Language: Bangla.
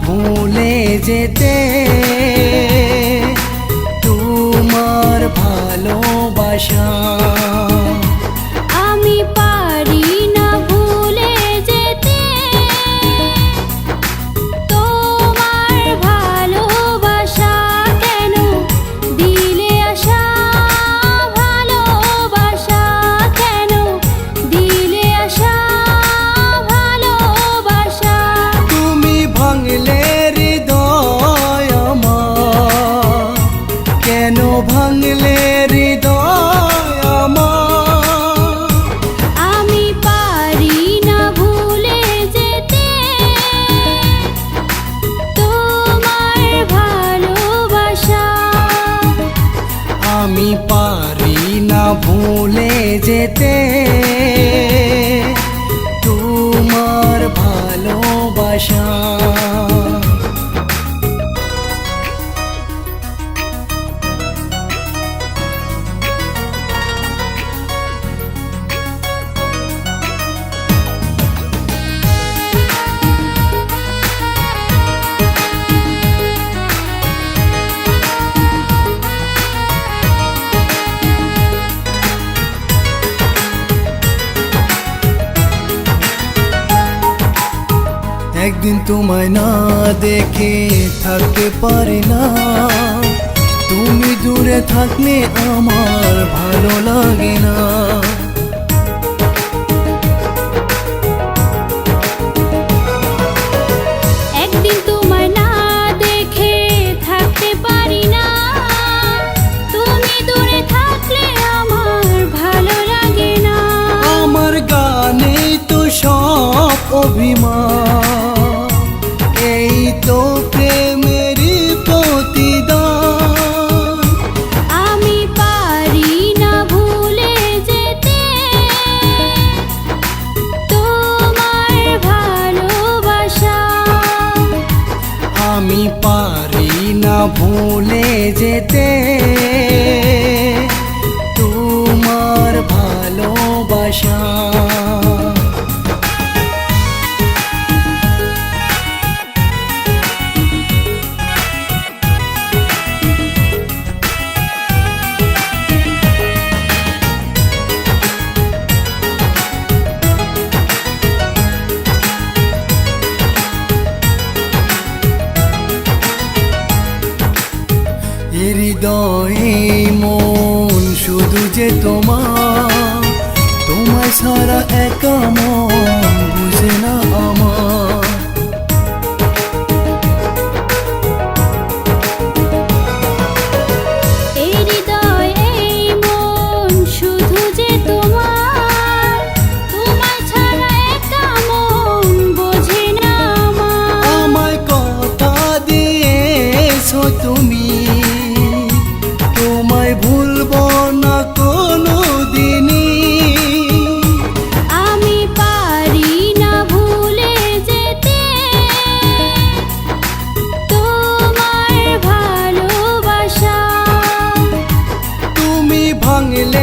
ভুলে যেতে তোমার ভালোবাসা। আমি পারি না ভুলে যেতে তোমার ভালোবাসা। কেন দিলে আশা, ভালোবাসা কেন দিলে আশা, ভালোবাসা। তুমি ভাঙলে হৃদয় আমার, কেন ভাঙলে হৃদয় আমার। আমি পারি না ভুলে যেতে তোমার ভালোবাসা। আমি পারি না ভুলে যেতে তোমার ভালোবাসা। একদিন তোমায় না দেখে থাকতে পারি না, তুমি দূরে থাকলে আমার ভালো লাগে না। একদিন তোমায় না দেখে থাকতে পারি না, তুমি দূরে থাকলে আমার ভালো লাগে না। আমার গানে তো সব অভিমান, এই তো প্রেমের প্রতিদান। আমি পারি না ভুলে যেতে তোমার ভালোবাসা। আমি পারি না ভুলে যেতে তোমার ভালোবাসা। হৃদয়ে মন শুধু যে তোমার, তোমায় ছাড়া একা মন বুঝে না আমার। এই হৃদয় এই মন শুধু যে তোমার, তোমায় ছাড়া একা মন বোঝে না আমার। আমায় কথা দিয়েছো তুমি, তোমায় ভুলবো না কোনো দিনই। আমি পারি না ভুলে যেতে তোমার ভালোবাসা। তুমি ভাঙলে